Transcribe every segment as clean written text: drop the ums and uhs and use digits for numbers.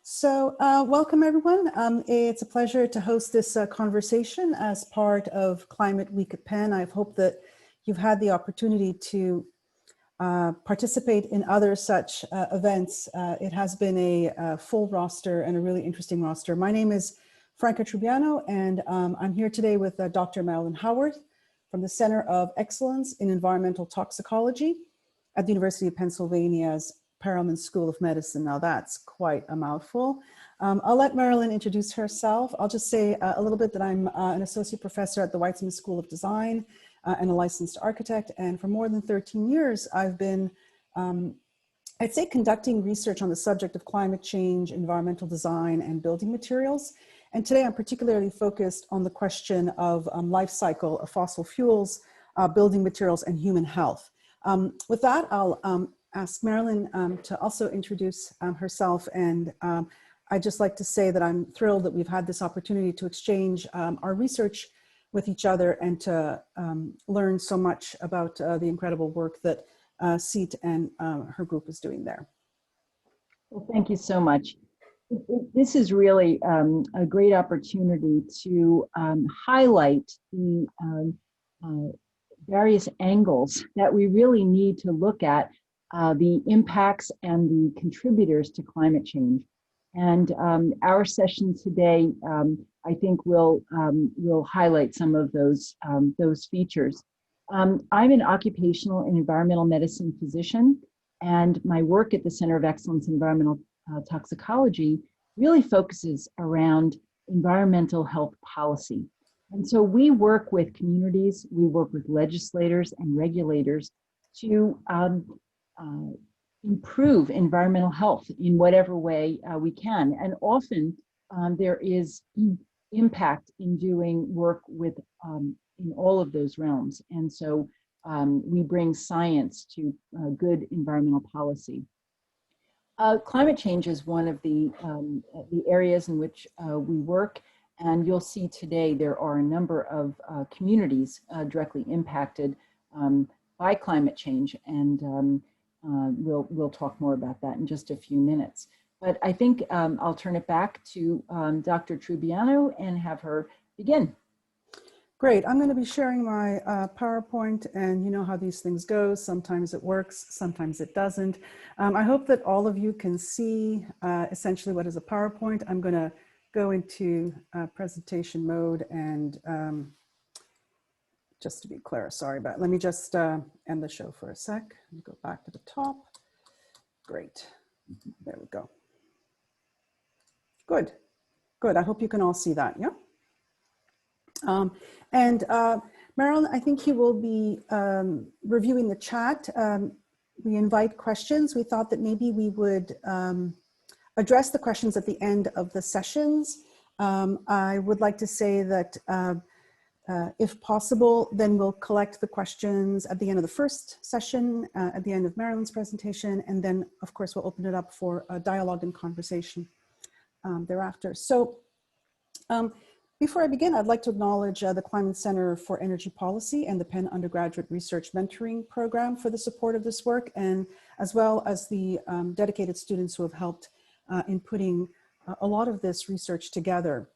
Welcome everyone. It's a pleasure to host this conversation as part of Climate Week at Penn. I hope that you've had the opportunity to participate in other such events. It has been a full roster and a really interesting roster. My name is Franca Trubiano, and I'm here today with Dr. Marilyn Howarth from the Center of Excellence in Environmental Toxicology at the University of Pennsylvania's Perelman School of Medicine. Now that's quite a mouthful. I'll let Marilyn introduce herself. I'll just say a little bit that I'm an associate professor at the Weitzman School of Design and a licensed architect. And for more than 13 years, I've been, I'd say, conducting research on the subject of climate change, environmental design, and building materials. And today I'm particularly focused on the question of life cycle of fossil fuels, building materials, and human health. With that, I'll ask Marilyn to also introduce herself, and I'd just like to say that I'm thrilled that we've had this opportunity to exchange our research with each other and to learn so much about the incredible work that Seat and her group is doing there. Well, thank you so much. This is really a great opportunity to highlight the various angles that we really need to look at the impacts and the contributors to climate change. And our session today, I think, will highlight some of those features. I'm an occupational and environmental medicine physician, and my work at the Center of Excellence in Environmental Toxicology really focuses around environmental health policy. And so we work with communities, we work with legislators and regulators to improve environmental health in whatever way we can. And often there is impact in doing work with in all of those realms. And so we bring science to good environmental policy. Climate change is one of the areas in which we work. And you'll see today there are a number of communities directly impacted by climate change, and we'll talk more about that in just a few minutes. But I think I'll turn it back to Dr. Trubiano and have her begin. Great. I'm going to be sharing my PowerPoint, and you know how these things go. Sometimes it works, sometimes it doesn't. I hope that all of you can see essentially what is a PowerPoint. I'm going to go into presentation mode, and just to be clear, sorry, but let me just end the show for a sec. Let me go back to the top. Great. There we go. Good. Good. I hope you can all see that. Yeah. Marilyn, I think you will be reviewing the chat. We invite questions. We thought that maybe we would address the questions at the end of the sessions. I would like to say that if possible, then we'll collect the questions at the end of the first session, at the end of Marilyn's presentation, and then of course we'll open it up for a dialogue and conversation thereafter. So before I begin, I'd like to acknowledge the Climate Center for Energy Policy and the Penn Undergraduate Research Mentoring Program for the support of this work, and as well as the dedicated students who have helped in putting a lot of this research together.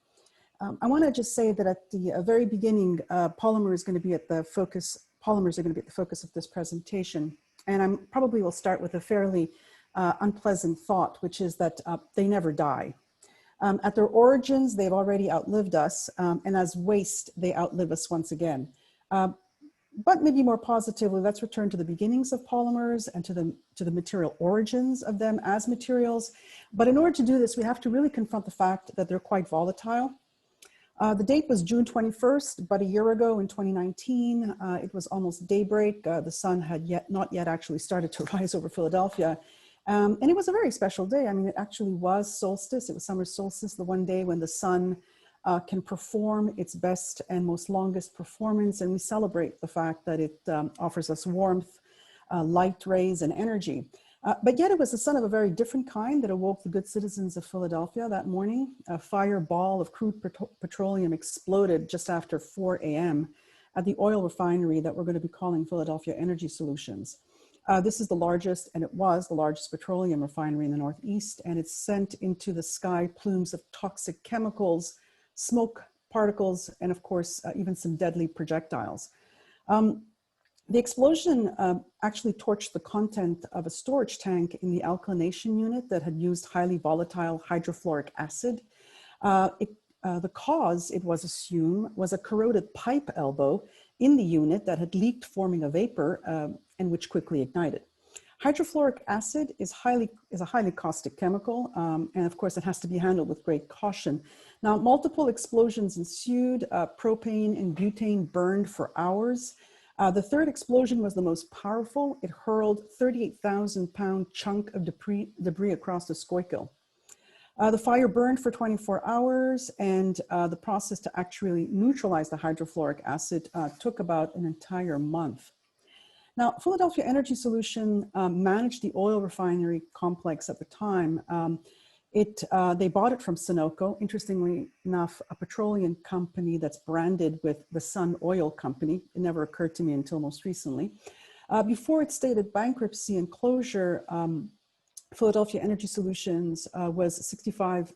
I want to just say that at the very beginning, polymers are going to be at the focus of this presentation. And I probably will start with a fairly unpleasant thought, which is that they never die. At their origins, they've already outlived us, and as waste, they outlive us once again. But maybe more positively, let's return to the beginnings of polymers and to the material origins of them as materials. But in order to do this, we have to really confront the fact that they're quite volatile. The date was June 21st, but a year ago in 2019, it was almost daybreak. The sun had not yet actually started to rise over Philadelphia. And it was a very special day. I mean, it actually was solstice. It was summer solstice, the one day when the sun can perform its best and most longest performance. And we celebrate the fact that it offers us warmth, light rays, and energy. But yet it was the sun of a very different kind that awoke the good citizens of Philadelphia that morning. A fireball of crude petroleum exploded just after 4 a.m. at the oil refinery that we're going to be calling Philadelphia Energy Solutions. This is the largest, and it was the largest petroleum refinery in the Northeast, and it sent into the sky plumes of toxic chemicals, smoke particles, and of course, even some deadly projectiles. The explosion actually torched the content of a storage tank in the alkylation unit that had used highly volatile hydrofluoric acid. The cause, it was assumed, was a corroded pipe elbow in the unit that had leaked, forming a vapor, and which quickly ignited. Hydrofluoric acid is a highly caustic chemical, and of course it has to be handled with great caution. Now, multiple explosions ensued. Propane and butane burned for hours. The third explosion was the most powerful. It hurled 38,000-pound chunk of debris across the Schuylkill. The fire burned for 24 hours, and the process to actually neutralize the hydrofluoric acid took about an entire month. Now, Philadelphia Energy Solution managed the oil refinery complex at the time. They bought it from Sunoco, interestingly enough, a petroleum company that's branded with the Sun Oil Company. It never occurred to me until most recently. Before its stated bankruptcy and closure, Philadelphia Energy Solutions was 65%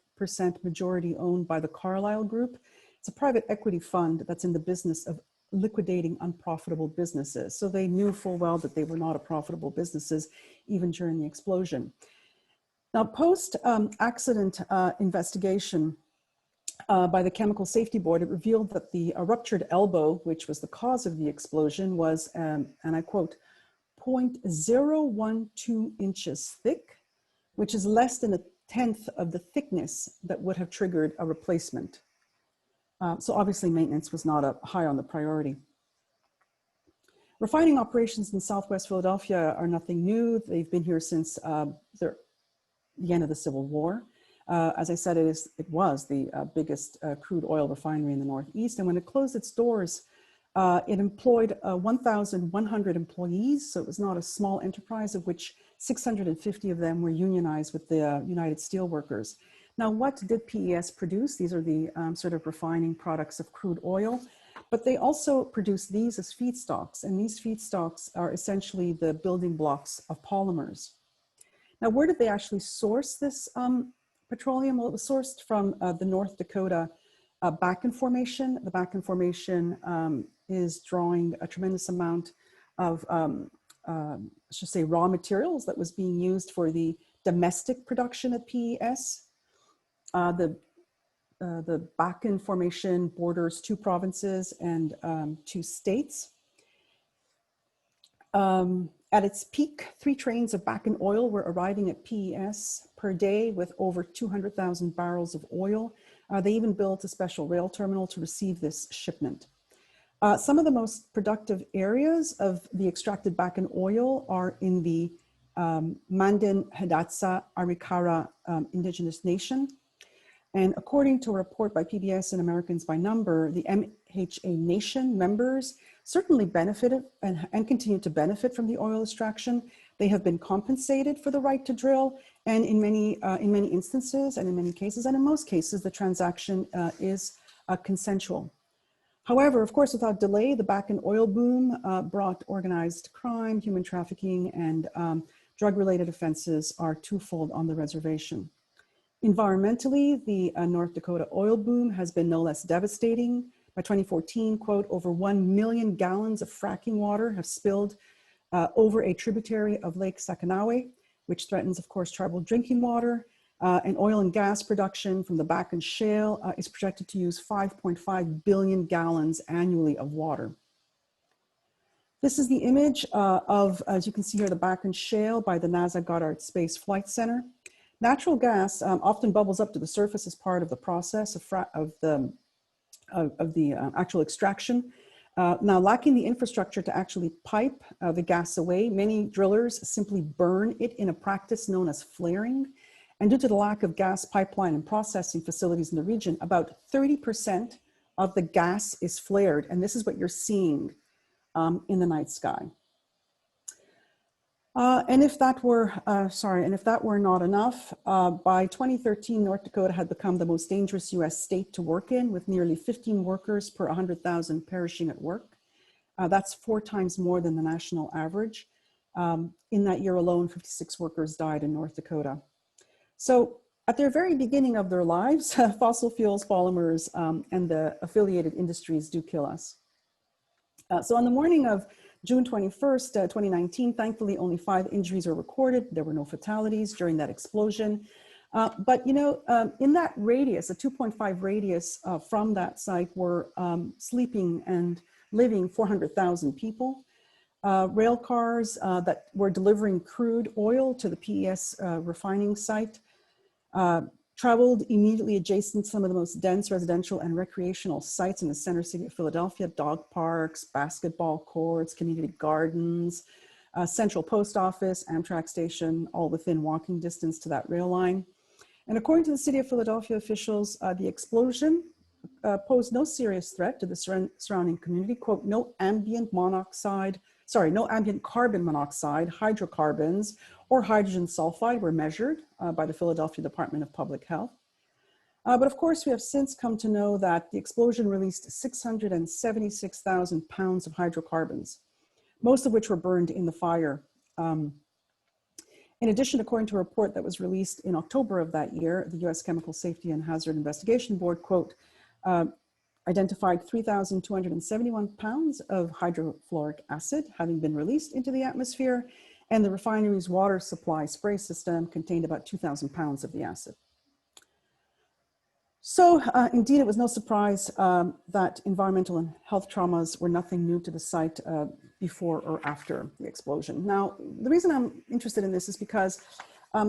majority owned by the Carlyle Group. It's a private equity fund that's in the business of liquidating unprofitable businesses. So they knew full well that they were not a profitable businesses even during the explosion. Now, post-accident investigation by the Chemical Safety Board, it revealed that the ruptured elbow, which was the cause of the explosion, was, and I quote, 0.012 inches thick, which is less than a tenth of the thickness that would have triggered a replacement. So obviously maintenance was not high on the priority. Refining operations in Southwest Philadelphia are nothing new. They've been here since the end of the Civil War. As I said, it was the biggest crude oil refinery in the Northeast. And when it closed its doors, it employed 1,100 employees. So it was not a small enterprise, of which 650 of them were unionized with the United Steelworkers. Now, what did PES produce? These are the sort of refining products of crude oil, but they also produce these as feedstocks. And these feedstocks are essentially the building blocks of polymers. Now, where did they actually source this petroleum? Well, it was sourced from the North Dakota Bakken Formation. The Bakken Formation is drawing a tremendous amount of, I should say, raw materials that was being used for the domestic production of PES. The Bakken Formation borders 2 provinces and 2 states. At its peak, 3 trains of Bakken oil were arriving at PES per day with over 200,000 barrels of oil. They even built a special rail terminal to receive this shipment. Some of the most productive areas of the extracted Bakken oil are in the Mandan Hidatsa Arikara Indigenous Nation. And according to a report by PBS and Americans by Number, the MHA Nation members certainly benefited and continue to benefit from the oil extraction. They have been compensated for the right to drill, and in many instances, and in many cases, and in most cases, the transaction is consensual. However, of course, without delay, the Bakken oil boom brought organized crime, human trafficking, and drug-related offenses are twofold on the reservation. Environmentally, the North Dakota oil boom has been no less devastating. By 2014, quote, over 1 million gallons of fracking water have spilled over a tributary of Lake Sakanawe, which threatens, of course, tribal drinking water. And oil and gas production from the Bakken Shale is projected to use 5.5 billion gallons annually of water. This is the image of, as you can see here, the Bakken Shale by the NASA Goddard Space Flight Center. Natural gas often bubbles up to the surface as part of the process of the actual extraction. Now, lacking the infrastructure to actually pipe the gas away, many drillers simply burn it in a practice known as flaring. And due to the lack of gas pipeline and processing facilities in the region, about 30% of the gas is flared. And this is what you're seeing in the night sky. And if that were not enough, by 2013, North Dakota had become the most dangerous US state to work in, with nearly 15 workers per 100,000 perishing at work. That's 4 times more than the national average. In that year alone, 56 workers died in North Dakota. So at their very beginning of their lives, fossil fuels, polymers, and the affiliated industries do kill us. So on the morning of June 21st, 2019, thankfully only 5 injuries were recorded. There were no fatalities during that explosion. But you know, in that radius, a 2.5 radius from that site were sleeping and living 400,000 people. Rail cars that were delivering crude oil to the PES refining site traveled immediately adjacent to some of the most dense residential and recreational sites in the center city of Philadelphia: dog parks, basketball courts, community gardens, central post office, Amtrak station, all within walking distance to that rail line. And according to the city of Philadelphia officials, the explosion posed no serious threat to the surrounding community. Quote, no ambient carbon monoxide, hydrocarbons, or hydrogen sulfide were measured by the Philadelphia Department of Public Health. But of course, we have since come to know that the explosion released 676,000 pounds of hydrocarbons, most of which were burned in the fire. In addition, according to a report that was released in October of that year, the U.S. Chemical Safety and Hazard Investigation Board, quote, identified 3,271 pounds of hydrofluoric acid having been released into the atmosphere, and the refinery's water supply spray system contained about 2,000 pounds of the acid. So indeed, it was no surprise that environmental and health traumas were nothing new to the site before or after the explosion. Now, the reason I'm interested in this is because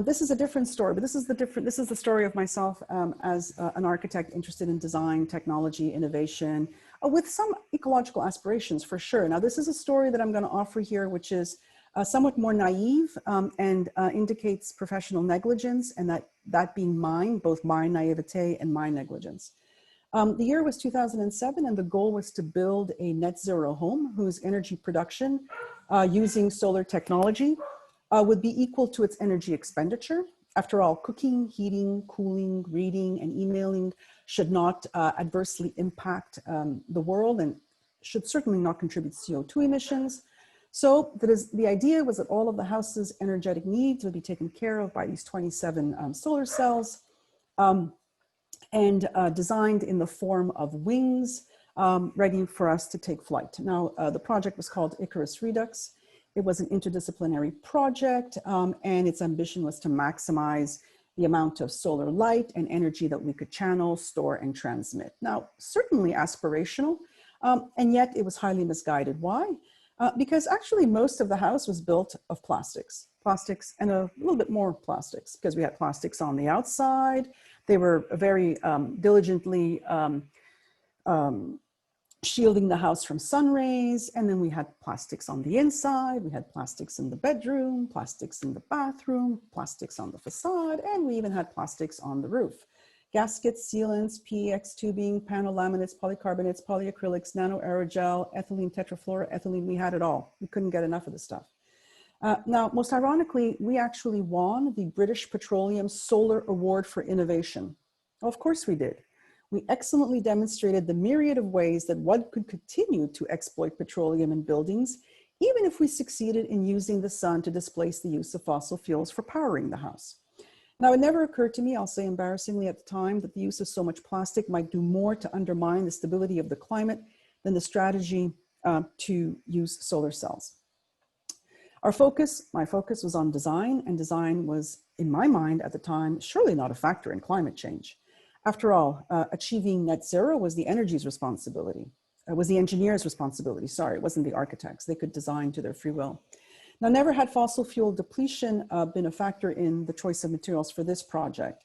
this is a different story, but this is the story of myself as an architect interested in design, technology, innovation, with some ecological aspirations for sure. Now, this is a story that I'm going to offer here, which is somewhat more naive and indicates professional negligence, and that being mine, both my naivete and my negligence. The year was 2007, and the goal was to build a net zero home whose energy production using solar technology would be equal to its energy expenditure. After all, cooking, heating, cooling, reading, and emailing should not adversely impact the world and should certainly not contribute to CO2 emissions. So the idea was that all of the house's energetic needs would be taken care of by these 27 solar cells and designed in the form of wings ready for us to take flight. Now, the project was called Icarus Redux. It was an interdisciplinary project, and its ambition was to maximize the amount of solar light and energy that we could channel, store, and transmit. Now, certainly aspirational, and yet it was highly misguided. Why? Because actually most of the house was built of plastics and a little bit more plastics, because we had plastics on the outside. They were very diligently shielding the house from sun rays. And then we had plastics on the inside. We had plastics in the bedroom, plastics in the bathroom, plastics on the facade, and we even had plastics on the roof. Gaskets, sealants, PEX tubing, panel laminates, polycarbonates, polyacrylics, nano aerogel, ethylene, tetrafluoroethylene, we had it all. We couldn't get enough of this stuff. Now, most ironically, we actually won the British Petroleum Solar Award for Innovation. Well, of course we did. We excellently demonstrated the myriad of ways that one could continue to exploit petroleum in buildings, even if we succeeded in using the sun to displace the use of fossil fuels for powering the house. Now, it never occurred to me, I'll say embarrassingly at the time, that the use of so much plastic might do more to undermine the stability of the climate than the strategy to use solar cells. My focus was on design, and design was, in my mind at the time, surely not a factor in climate change. After all, achieving net zero was the engineer's responsibility. It wasn't the architects. They could design to their free will. Now, never had fossil fuel depletion been a factor in the choice of materials for this project,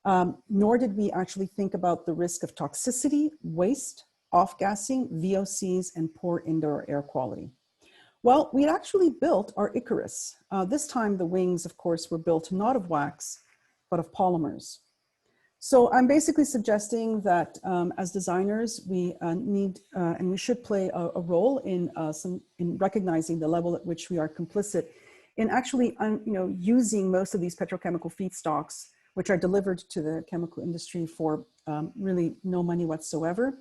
nor did we actually think about the risk of toxicity, waste, off-gassing, VOCs, and poor indoor air quality. Well, we had actually built our Icarus. This time the wings, of course, were built not of wax, but of polymers. So I'm basically suggesting that as designers, we need and we should play a role in recognizing the level at which we are complicit in actually using most of these petrochemical feedstocks, which are delivered to the chemical industry for really no money whatsoever.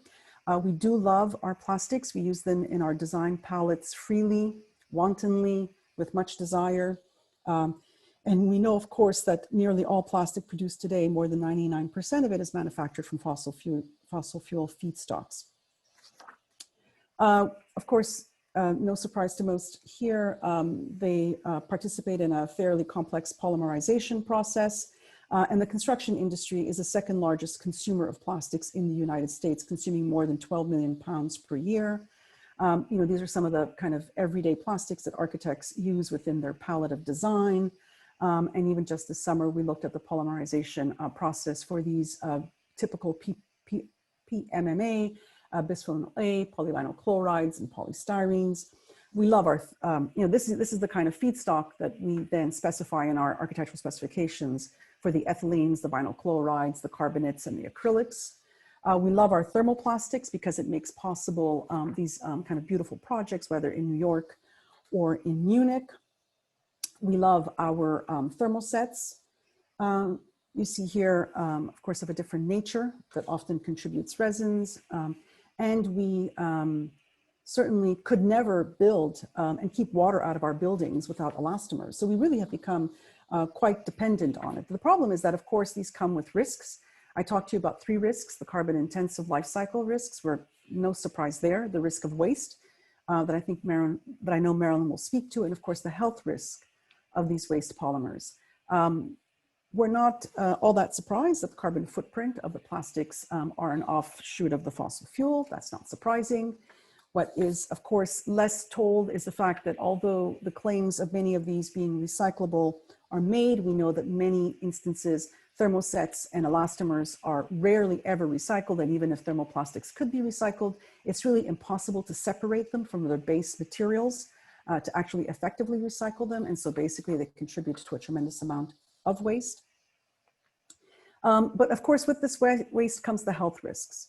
We do love our plastics. We use them in our design palettes freely, wantonly, with much desire. And we know, of course, that nearly all plastic produced today, more than 99% of it, is manufactured from fossil fuel feedstocks. Of course, no surprise to most here, they participate in a fairly complex polymerization process. And the construction industry is the second largest consumer of plastics in the United States, consuming more than 12 million pounds per year. These are some of the kind of everyday plastics that architects use within their palette of design. And even just this summer, we looked at the polymerization process for these typical PMMA, bisphenol A, polyvinyl chlorides, and polystyrenes. We love our, this is the kind of feedstock that we then specify in our architectural specifications for the ethylenes, the vinyl chlorides, the carbonates, and the acrylics. We love our thermoplastics because it makes possible these kind of beautiful projects, whether in New York or in Munich. We love our thermosets. You see here, of course, of a different nature that often contributes resins. And we certainly could never build and keep water out of our buildings without elastomers. So we really have become quite dependent on it. The problem is that, of course, these come with risks. I talked to you about 3 risks: the carbon intensive life cycle risks, were no surprise there, the risk of waste that I know Marilyn will speak to, and of course the health risk of these waste polymers. We're not all that surprised that the carbon footprint of the plastics are an offshoot of the fossil fuel. That's not surprising. What is, of course, less told is the fact that although the claims of many of these being recyclable are made, we know that many instances thermosets and elastomers are rarely ever recycled, and even if thermoplastics could be recycled, it's really impossible to separate them from their base materials to actually effectively recycle them, and so basically they contribute to a tremendous amount of waste. But of course, with this waste comes the health risks.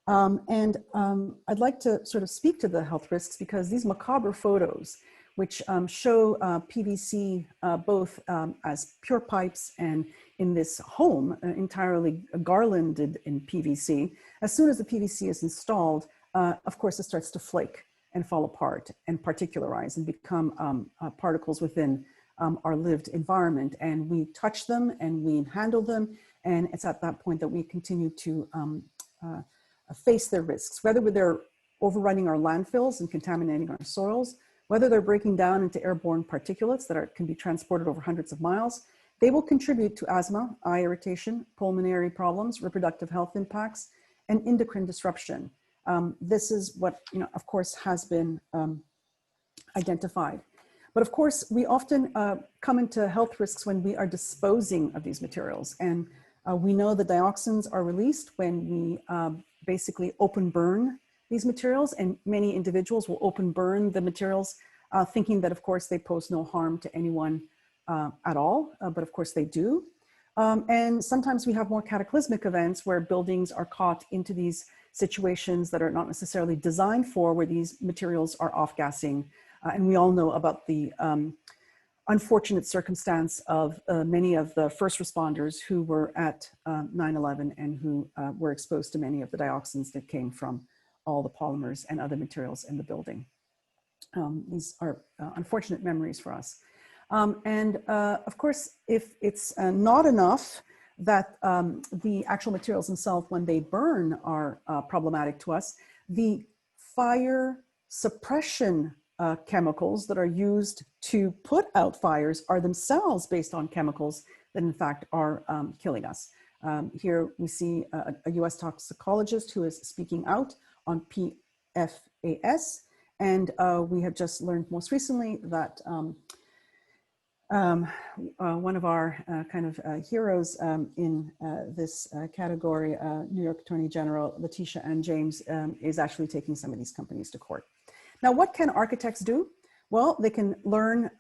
I'd like to sort of speak to the health risks because these macabre photos, which show PVC both as pure pipes and in this home entirely garlanded in PVC, as soon as the PVC is installed, of course, it starts to flake and fall apart and particularize and become particles within our lived environment. And we touch them and we handle them. And it's at that point that we continue to face their risks, whether they're overrunning our landfills and contaminating our soils, whether they're breaking down into airborne particulates that can be transported over hundreds of miles. They will contribute to asthma, eye irritation, pulmonary problems, reproductive health impacts, and endocrine disruption. This is what, of course, has been identified. But of course, we often come into health risks when we are disposing of these materials. And we know the dioxins are released when we basically open burn these materials, and many individuals will open burn the materials thinking that, of course, they pose no harm to anyone at all, but of course they do. And sometimes we have more cataclysmic events where buildings are caught into these situations that are not necessarily designed for, where these materials are off-gassing. And we all know about the unfortunate circumstance of many of the first responders who were at 9/11 and who were exposed to many of the dioxins that came from all the polymers and other materials in the building. These are unfortunate memories for us. Of course, if it's not enough that the actual materials themselves, when they burn, are problematic to us, the fire suppression chemicals that are used to put out fires are themselves based on chemicals that in fact are killing us. Here we see a US toxicologist who is speaking out on PFAS, and we have just learned most recently that one of our heroes in this category, New York Attorney General Letitia Ann James, is actually taking some of these companies to court. Now, what can architects do? Well, they can learn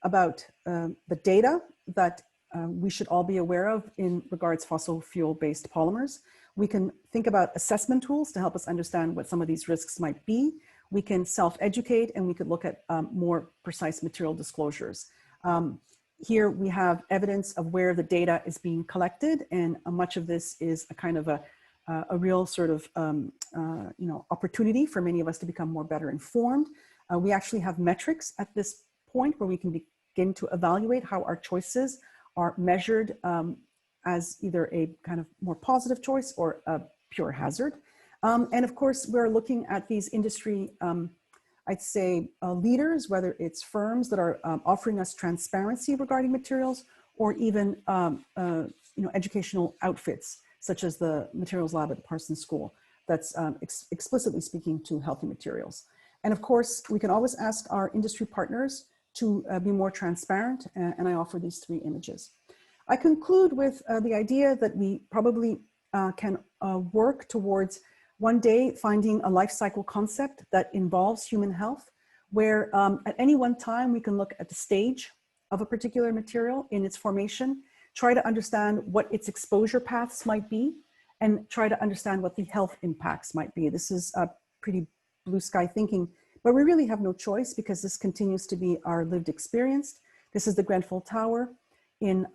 about the data that we should all be aware of in regards fossil fuel-based polymers. We can think about assessment tools to help us understand what some of these risks might be. We can self-educate, and we could look at more precise material disclosures. Here we have evidence of where the data is being collected, and much of this is a kind of a real sort of opportunity for many of us to become better informed. We actually have metrics at this point where we can begin to evaluate how our choices are measured as either a kind of more positive choice or a pure hazard. And of course, we're looking at these industry, I'd say, leaders, whether it's firms that are offering us transparency regarding materials, or even educational outfits, such as the materials lab at the Parsons School, that's explicitly speaking to healthy materials. And of course, we can always ask our industry partners to be more transparent, and I offer these 3 images. I conclude with the idea that we probably can work towards one day finding a life cycle concept that involves human health, where at any one time we can look at the stage of a particular material in its formation, try to understand what its exposure paths might be, and try to understand what the health impacts might be. This is pretty blue sky thinking, but we really have no choice because this continues to be our lived experience. This is the Grenfell Tower in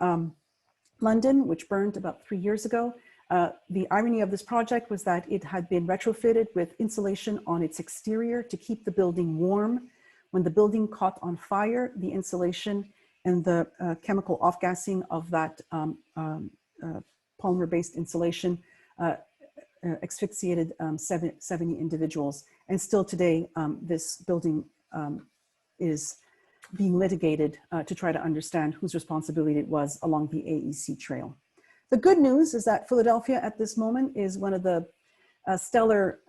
London, which burned about 3 years ago. The irony of this project was that it had been retrofitted with insulation on its exterior to keep the building warm. When the building caught on fire, the insulation and the chemical off-gassing of that polymer-based insulation asphyxiated 70 individuals. And still today, this building is being litigated to try to understand whose responsibility it was along the AEC trail. The good news is that Philadelphia at this moment is one of the stellar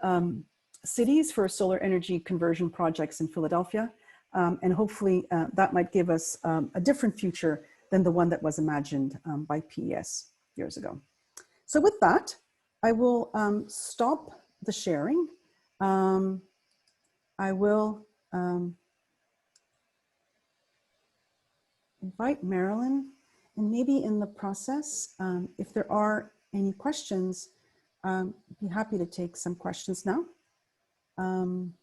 cities for solar energy conversion projects in Philadelphia. And hopefully that might give us a different future than the one that was imagined by PES years ago. So with that, I will stop the sharing. I will invite Marilyn, and maybe in the process, if there are any questions, be happy to take some questions now. And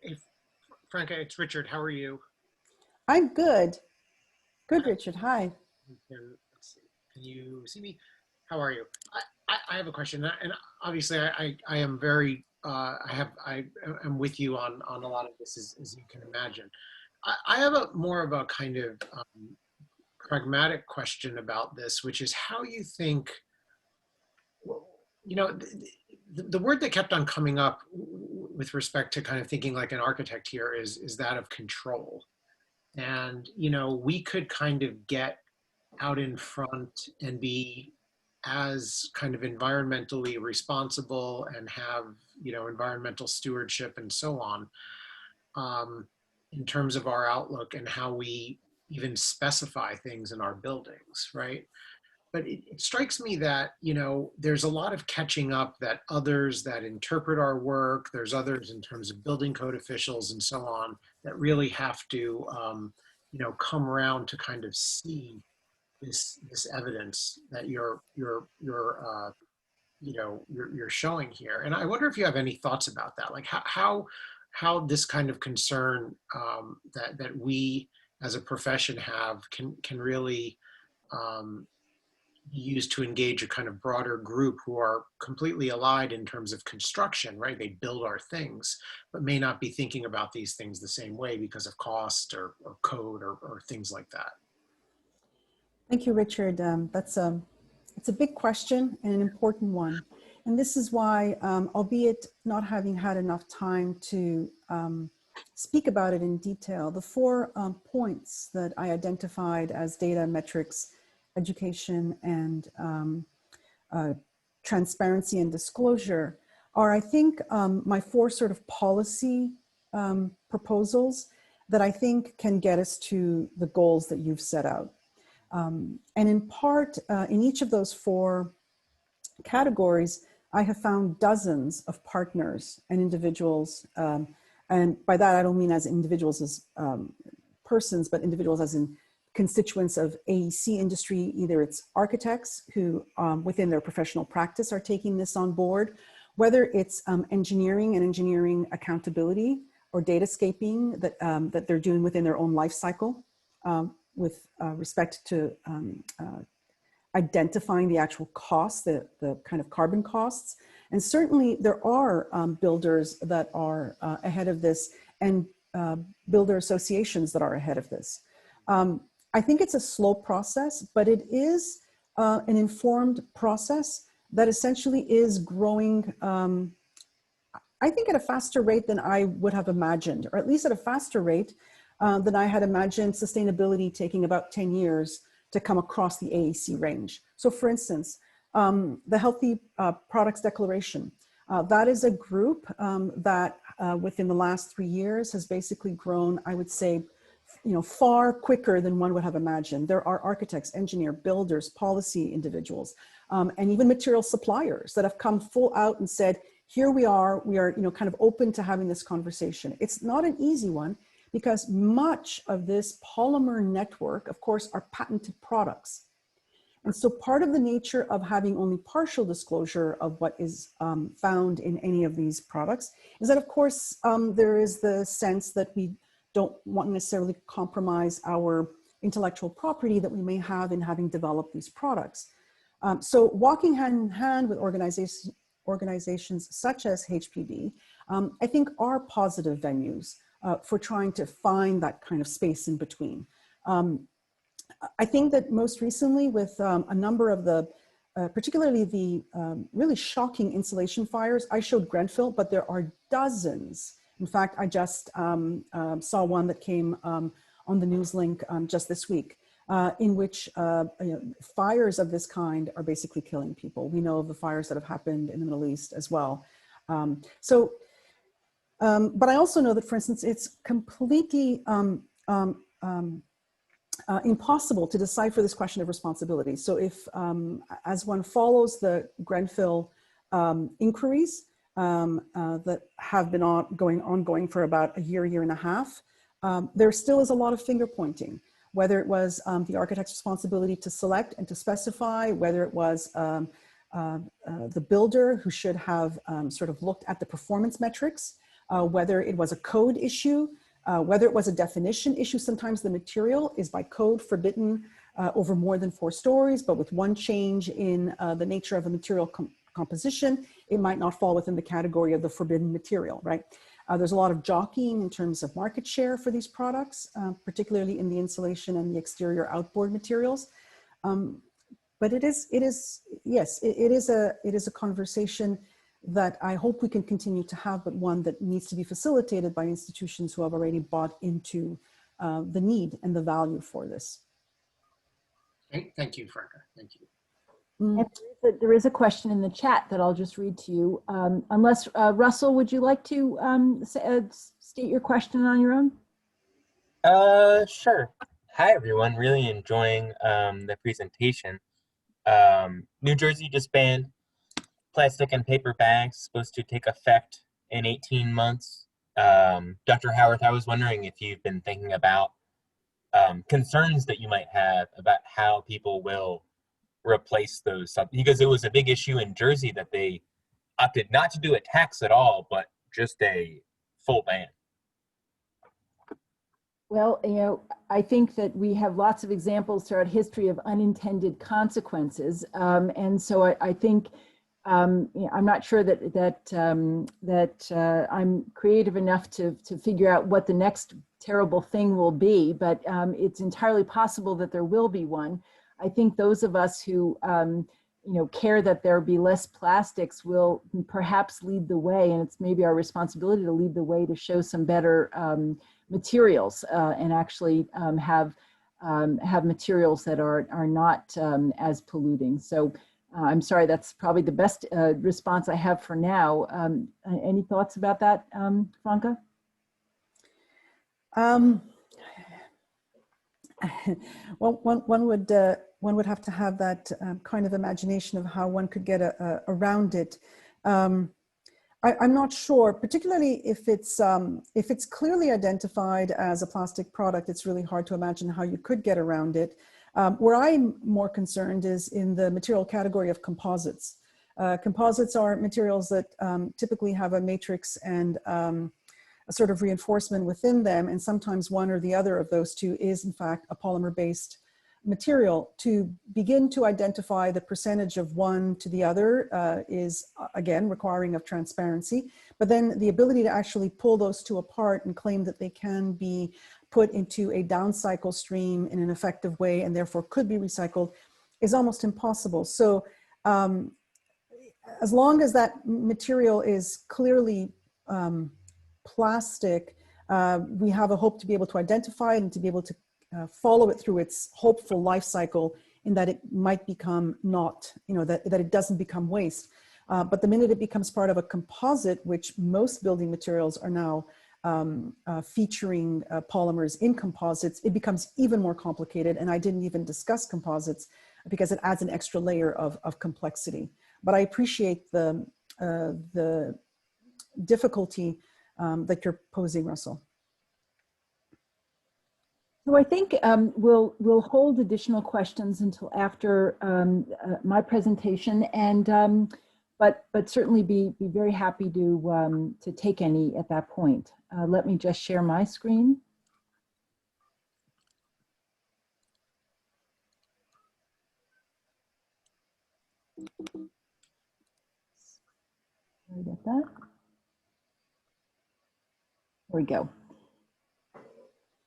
If Franca, it's Richard. How are you? I'm good. Good, Richard. Hi. Let's see. Can you see me? How are you? I have a question, and obviously I am very I am with you on a lot of this, as you can imagine. I have more of a kind of pragmatic question about this, which is how you think. You know, the word that kept on coming up with respect to kind of thinking like an architect here is that of control. And, you know, we could kind of get out in front and be as kind of environmentally responsible and have, you know, environmental stewardship and so on, in terms of our outlook and how we even specify things in our buildings, right? But it strikes me that, you know, there's a lot of catching up that others that interpret our work, there's others in terms of building code officials and so on, that really have to, you know, come around to kind of see this evidence that you're showing here. And I wonder if you have any thoughts about that, like how this kind of concern that we as a profession have can really used to engage a kind of broader group who are completely allied in terms of construction, right? They build our things, but may not be thinking about these things the same way because of cost or code or things like that. Thank you, Richard. It's a big question and an important one. And this is why, albeit not having had enough time to speak about it in detail, the 4 points that I identified as data, metrics, education, and transparency and disclosure are, I think, my 4 sort of policy proposals that I think can get us to the goals that you've set out. And in part, in each of those 4 categories, I have found dozens of partners and individuals. And by that, I don't mean as individuals as persons, but individuals as in constituents of AEC industry. Either it's architects who within their professional practice are taking this on board, whether it's engineering and engineering accountability or datascaping that they're doing within their own life cycle with respect to identifying the actual costs, the kind of carbon costs. And certainly there are builders that are ahead of this, and builder associations that are ahead of this. I think it's a slow process, but it is an informed process that essentially is growing, I think at a faster rate than I would have imagined, or at least at a faster rate than I had imagined sustainability taking about 10 years to come across the AEC range. So for instance, the Healthy Products Declaration, that is a group that within the last 3 years has basically grown, I would say, far quicker than one would have imagined. There are architects, engineers, builders, policy individuals, and even material suppliers that have come full out and said, here we are kind of open to having this conversation. It's not an easy one because much of this polymer network, of course, are patented products. And so part of the nature of having only partial disclosure of what is found in any of these products is that, of course, there is the sense that we don't want to necessarily compromise our intellectual property that we may have in having developed these products. So walking hand in hand with organizations such as HPD, I think are positive venues for trying to find that kind of space in between. I think that most recently with a number of the, particularly the really shocking insulation fires, I showed Grenfell, but there are dozens. In fact, I just saw one that came on the Newslink just this week, in which fires of this kind are basically killing people. We know of the fires that have happened in the Middle East as well. But I also know that, for instance, it's completely impossible to decipher this question of responsibility. So if, as one follows the Grenfell inquiries that have been ongoing for about a year and a half, there still is a lot of finger pointing, whether it was the architect's responsibility to select and to specify, whether it was the builder who should have sort of looked at the performance metrics, whether it was a code issue, whether it was a definition issue. Sometimes the material is by code forbidden over more than 4 stories, but with one change in the nature of a material composition, it might not fall within the category of the forbidden material, right? There's a lot of jockeying in terms of market share for these products, particularly in the insulation and the exterior outboard materials. But it is a conversation that I hope we can continue to have, but one that needs to be facilitated by institutions who have already bought into the need and the value for this. Thank you, Franca. Thank you. And there is a question in the chat that I'll just read to you. Unless, Russell, would you like to state your question on your own? Sure. Hi, everyone. Really enjoying the presentation. New Jersey just banned plastic and paper bags, supposed to take effect in 18 months. Dr. Howarth, I was wondering if you've been thinking about concerns that you might have about how people will replace those, because it was a big issue in Jersey that they opted not to do a tax at all, but just a full ban. Well, I think that we have lots of examples throughout history of unintended consequences. And so I think I'm not sure that I'm creative enough to figure out what the next terrible thing will be, but it's entirely possible that there will be one. I think those of us who care that there be less plastics will perhaps lead the way, and it's maybe our responsibility to lead the way to show some better materials and actually have materials that are not as polluting. So I'm sorry, that's probably the best response I have for now. Any thoughts about that, Franca? Well, one would have to have that kind of imagination of how one could get around it. I'm not sure, particularly if it's clearly identified as a plastic product. It's really hard to imagine how you could get around it. Where I'm more concerned is in the material category of composites. Composites are materials that typically have a matrix and a sort of reinforcement within them. And sometimes one or the other of those two is in fact a polymer-based material. To begin to identify the percentage of one to the other is again requiring of transparency, but then the ability to actually pull those two apart and claim that they can be put into a down cycle stream in an effective way and therefore could be recycled is almost impossible. So as long as that material is clearly plastic, we have a hope to be able to identify it and to be able to follow it through its hopeful life cycle, in that it might become not, that it doesn't become waste. But the minute it becomes part of a composite, which most building materials are now featuring polymers in composites, it becomes even more complicated. And I didn't even discuss composites because it adds an extra layer of complexity. But I appreciate the difficulty that you're posing, Russell. So I think we'll hold additional questions until after my presentation, and but certainly be very happy to take any at that point. Let me just share my screen. Sorry about that. There we go.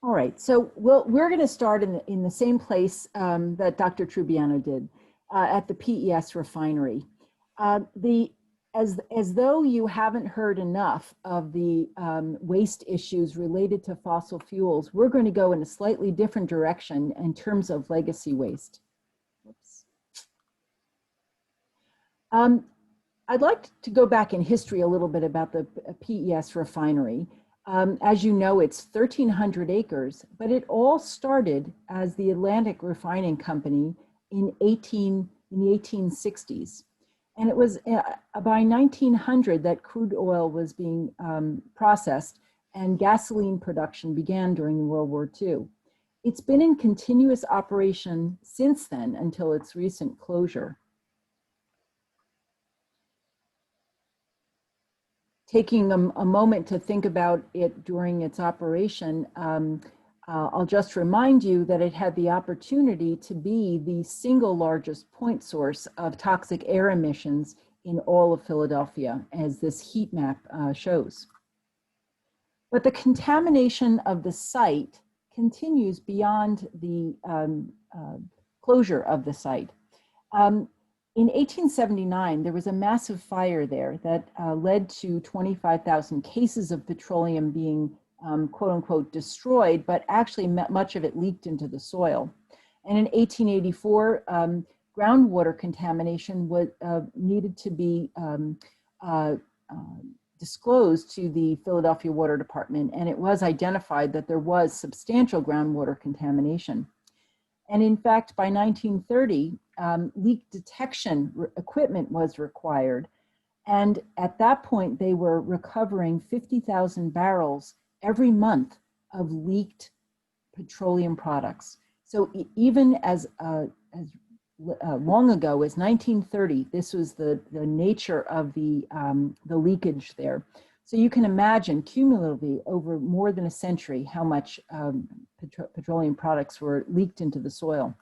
All right, so we're going to start in the same place that Dr. Trubiano did, at the PES refinery. As though you haven't heard enough of the waste issues related to fossil fuels, we're going to go in a slightly different direction in terms of legacy waste. Oops. I'd like to go back in history a little bit about the PES refinery. As you know, it's 1,300 acres, but it all started as the Atlantic Refining Company in the 1860s. And it was by 1900 that crude oil was being processed and gasoline production began during World War II. It's been in continuous operation since then until its recent closure. Taking a moment to think about it during its operation, I'll just remind you that it had the opportunity to be the single largest point source of toxic air emissions in all of Philadelphia, as this heat map shows. But the contamination of the site continues beyond the closure of the site. In 1879, there was a massive fire there that led to 25,000 cases of petroleum being quote unquote destroyed, but actually much of it leaked into the soil. And in 1884, groundwater contamination was needed to be disclosed to the Philadelphia Water Department, and it was identified that there was substantial groundwater contamination. And in fact, by 1930, leak detection equipment was required. And at that point, they were recovering 50,000 barrels every month of leaked petroleum products. So even as long ago as 1930, this was the nature of the leakage there. So you can imagine cumulatively over more than a century how much petroleum products were leaked into the soil.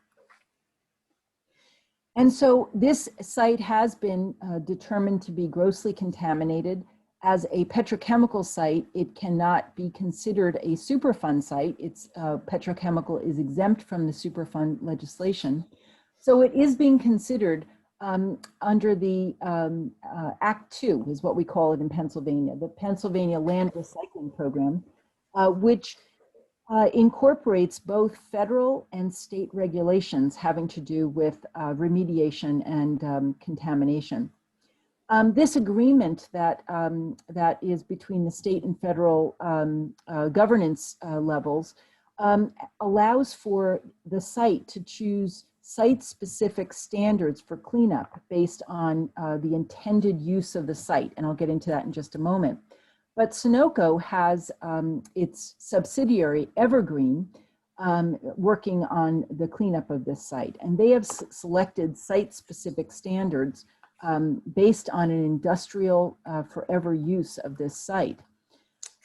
And so this site has been determined to be grossly contaminated. As a petrochemical site, it cannot be considered a Superfund site. Its petrochemical is exempt from the Superfund legislation. So it is being considered under the Act 2 is what we call it in Pennsylvania, the Pennsylvania Land Recycling Program, which incorporates both federal and state regulations having to do with remediation and contamination. This agreement that is between the state and federal governance levels allows for the site to choose site-specific standards for cleanup based on the intended use of the site, and I'll get into that in just a moment. But Sunoco has its subsidiary, Evergreen, working on the cleanup of this site, and they have selected site-specific standards based on an industrial forever use of this site.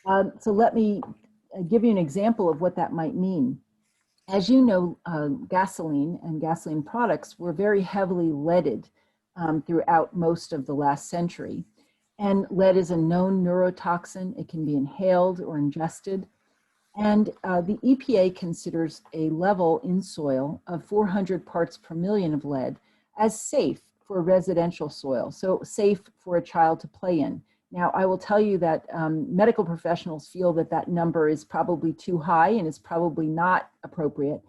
So let me give you an example of what that might mean. As you know, gasoline and gasoline products were very heavily leaded throughout most of the last century. And lead is a known neurotoxin. It can be inhaled or ingested. And the EPA considers a level in soil of 400 parts per million of lead as safe for residential soil, so safe for a child to play in. Now, I will tell you that medical professionals feel that that number is probably too high and is probably not appropriate.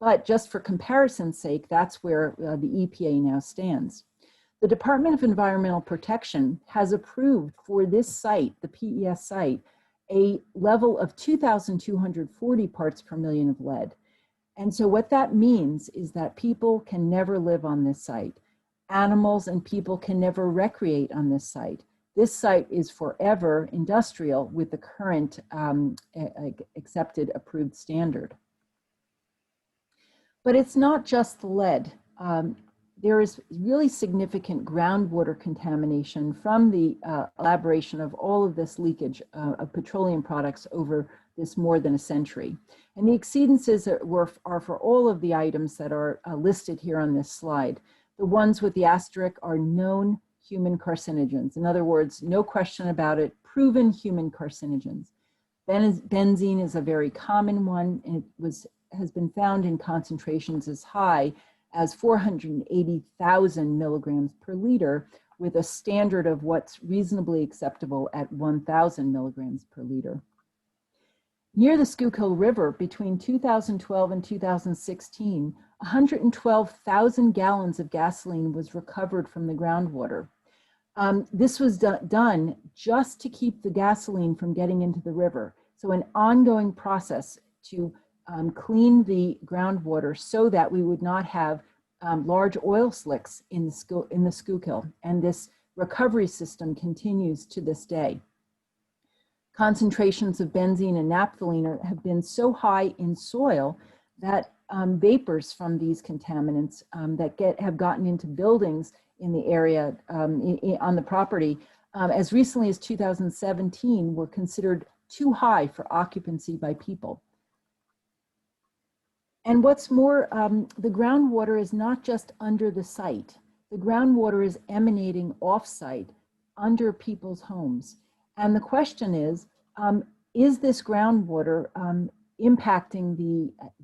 But just for comparison's sake, that's where the EPA now stands. The Department of Environmental Protection has approved for this site, the PES site, a level of 2,240 parts per million of lead. And so what that means is that people can never live on this site. Animals and people can never recreate on this site. This site is forever industrial with the current accepted approved standard. But it's not just the lead. There is really significant groundwater contamination from the elaboration of all of this leakage of petroleum products over this more than a century. And the exceedances are for all of the items that are listed here on this slide. The ones with the asterisk are known human carcinogens. In other words, no question about it, proven human carcinogens. Benzene is a very common one, and it has been found in concentrations as high as 480,000 milligrams per liter, with a standard of what's reasonably acceptable at 1,000 milligrams per liter. Near the Schuylkill River, between 2012 and 2016, 112,000 gallons of gasoline was recovered from the groundwater. This was done just to keep the gasoline from getting into the river. So an ongoing process to clean the groundwater so that we would not have large oil slicks in the Schuylkill. And this recovery system continues to this day. Concentrations of benzene and naphthalene have been so high in soil that vapors from these contaminants that have gotten into buildings in the area on the property as recently as 2017 were considered too high for occupancy by people. And what's more, the groundwater is not just under the site. The groundwater is emanating off-site under people's homes. And the question is this groundwater impacting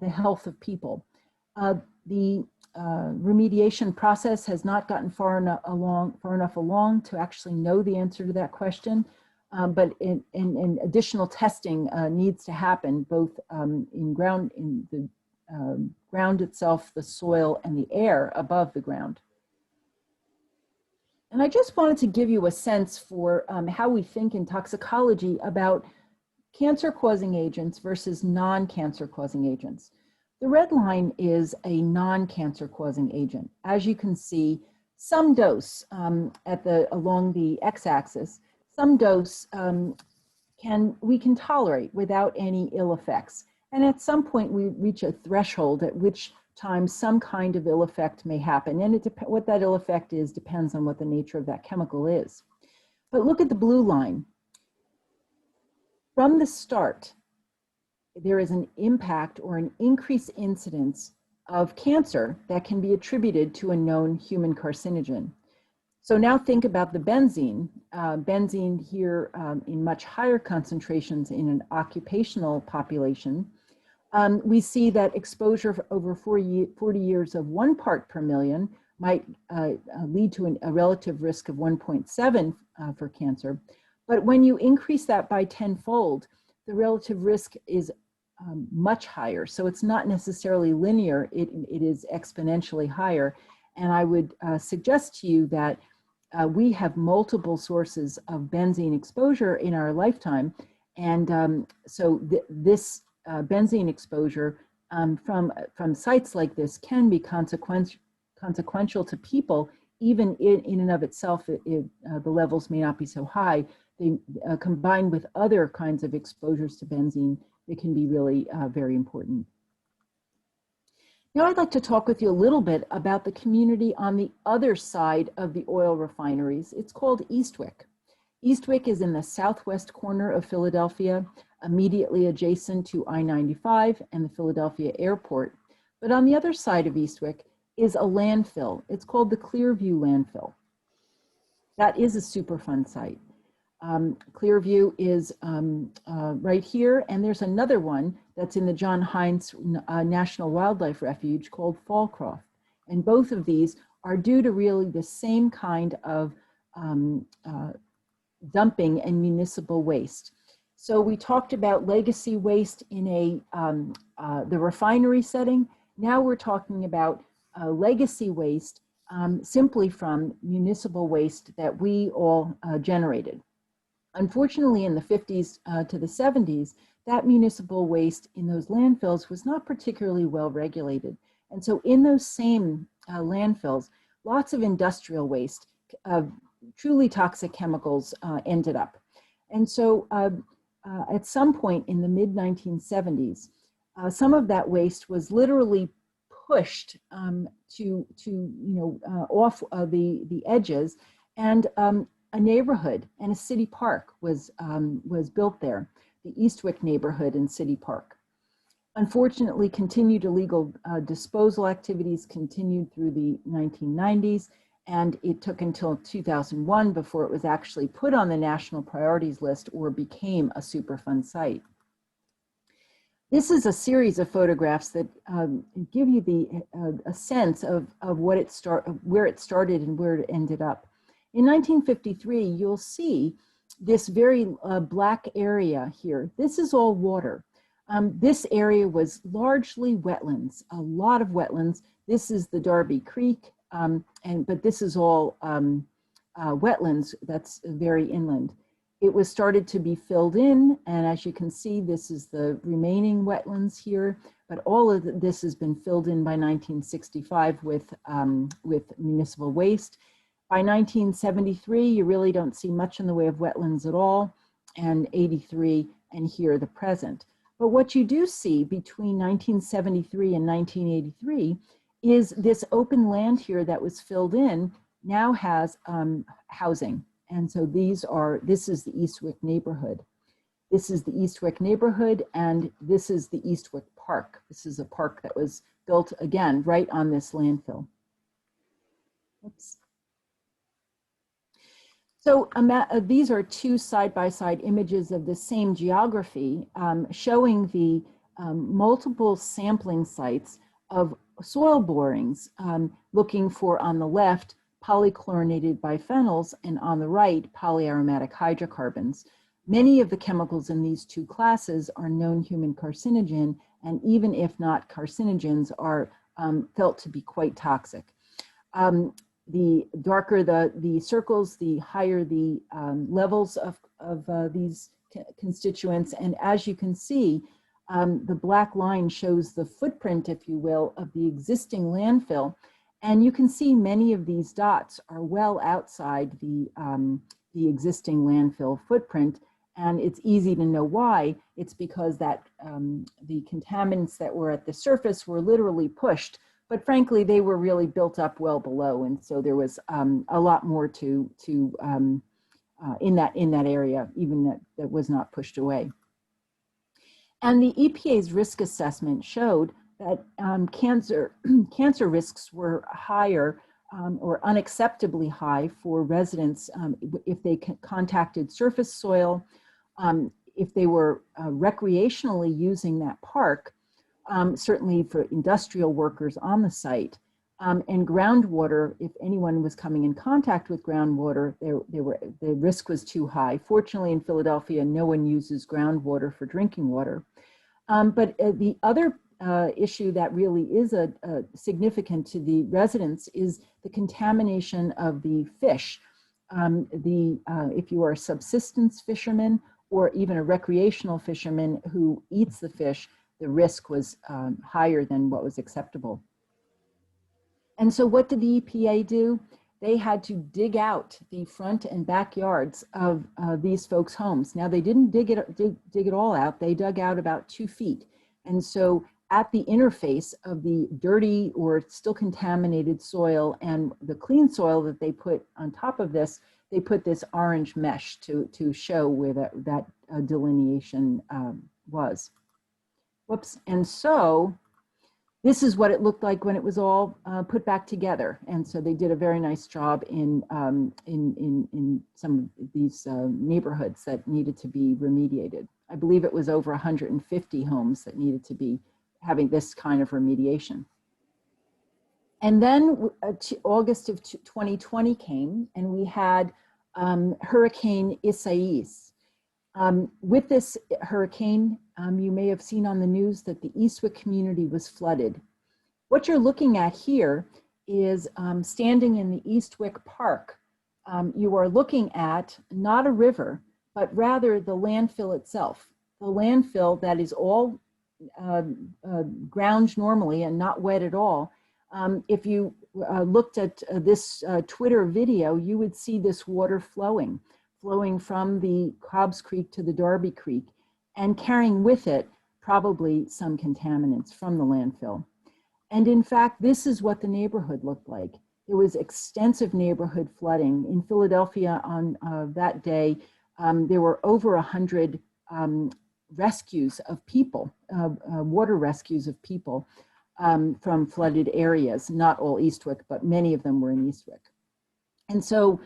the health of people? The remediation process has not gotten far enough along to actually know the answer to that question. But additional testing needs to happen both in the ground itself, the soil, and the air above the ground. And I just wanted to give you a sense for how we think in toxicology about cancer-causing agents versus non-cancer-causing agents. The red line is a non-cancer-causing agent. As you can see, some dose along the x-axis, some dose we can tolerate without any ill effects. And at some point, we reach a threshold at which time some kind of ill effect may happen. And what that ill effect is depends on what the nature of that chemical is. But look at the blue line. From the start, there is an impact or an increased incidence of cancer that can be attributed to a known human carcinogen. So now think about the benzene. Benzene here in much higher concentrations in an occupational population. We see that exposure for over 40 years of 1 part per million might lead to a relative risk of 1.7 for cancer. But when you increase that by 10-fold, the relative risk is much higher. So it's not necessarily linear, it is exponentially higher. And I would suggest to you that we have multiple sources of benzene exposure in our lifetime. And so this benzene exposure from sites like this can be consequential to people, even in and of itself, the levels may not be so high. They combined with other kinds of exposures to benzene, it can be really very important. Now I'd like to talk with you a little bit about the community on the other side of the oil refineries. It's called Eastwick. Eastwick is in the southwest corner of Philadelphia, immediately adjacent to I-95 and the Philadelphia Airport. But on the other side of Eastwick is a landfill. It's called the Clearview Landfill. That is a Superfund site. Clearview is right here, and there's another one that's in the John Hines National Wildlife Refuge called Fallcroft. And both of these are due to really the same kind of dumping and municipal waste. So we talked about legacy waste in the refinery setting. Now we're talking about legacy waste simply from municipal waste that we all generated. Unfortunately, in the 50s to the 70s, that municipal waste in those landfills was not particularly well regulated. And so in those same landfills, lots of industrial waste, truly toxic chemicals ended up. And so at some point in the mid-1970s, some of that waste was literally pushed off the edges, and a neighborhood and a city park was built there, the Eastwick neighborhood and city park. Unfortunately, continued illegal disposal activities continued through the 1990s, and it took until 2001 before it was actually put on the national priorities list or became a Superfund site. This is a series of photographs that give you a sense of where it started and where it ended up. In 1953, you'll see this very black area here. This is all water. This area was largely wetlands, a lot of wetlands. This is the Darby Creek, but this is all wetlands that's very inland. It was started to be filled in, and as you can see, this is the remaining wetlands here, but all of this has been filled in by 1965 with municipal waste. By 1973, you really don't see much in the way of wetlands at all, and 83, and here the present. But what you do see between 1973 and 1983 is this open land here that was filled in now has housing. And so this is the Eastwick neighborhood. This is the Eastwick neighborhood, and this is the Eastwick Park. This is a park that was built, again, right on this landfill. Oops. So these are two side-by-side images of the same geography showing the multiple sampling sites of soil borings, looking for, on the left, polychlorinated biphenyls, and on the right, polyaromatic hydrocarbons. Many of the chemicals in these two classes are known human carcinogen, and even if not carcinogens, are felt to be quite toxic. The darker the circles, the higher the levels of these constituents. And as you can see, the black line shows the footprint, if you will, of the existing landfill. And you can see many of these dots are well outside the existing landfill footprint. And it's easy to know why. It's because that the contaminants that were at the surface were literally pushed, but frankly, they were really built up well below. And so there was a lot more in that area, even that was not pushed away. And the EPA's risk assessment showed that cancer risks were higher or unacceptably high for residents if they contacted surface soil, if they were recreationally using that park, certainly for industrial workers on the site, and groundwater, if anyone was coming in contact with groundwater, the risk was too high. Fortunately, in Philadelphia, no one uses groundwater for drinking water. But the other issue that really is significant to the residents is the contamination of the fish. If you are a subsistence fisherman or even a recreational fisherman who eats the fish, the risk was higher than what was acceptable. And so what did the EPA do? They had to dig out the front and backyards of these folks' homes. Now, they didn't dig it all out. They dug out about 2 feet. And so at the interface of the dirty or still contaminated soil and the clean soil that they put on top of this, they put this orange mesh to show where that delineation was. Whoops. And so this is what it looked like when it was all put back together. And so they did a very nice job in some of these neighborhoods that needed to be remediated. I believe it was over 150 homes that needed to be having this kind of remediation. And then August of 2020 came, and we had Hurricane Isaias. With this hurricane, you may have seen on the news that the Eastwick community was flooded. What you're looking at here is standing in the Eastwick Park. You are looking at not a river, but rather the landfill itself. The landfill that is all ground normally and not wet at all. If you looked at this Twitter video, you would see this water flowing from the Cobbs Creek to the Darby Creek and carrying with it probably some contaminants from the landfill. And in fact, this is what the neighborhood looked like. There was extensive neighborhood flooding. In Philadelphia on that day, there were over 100 rescues of people, water rescues of people from flooded areas, not all Eastwick, but many of them were in Eastwick. And so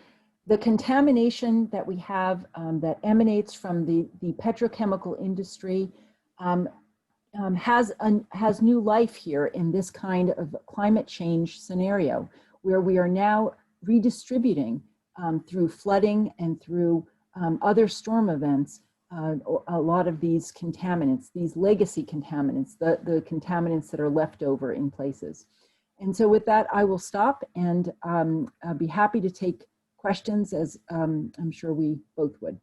the contamination that we have that emanates from the petrochemical industry has new life here in this kind of climate change scenario, where we are now redistributing through flooding and through other storm events, a lot of these contaminants, these legacy contaminants, the contaminants that are left over in places. And so with that, I will stop, and I'll be happy to take questions, as I'm sure we both would.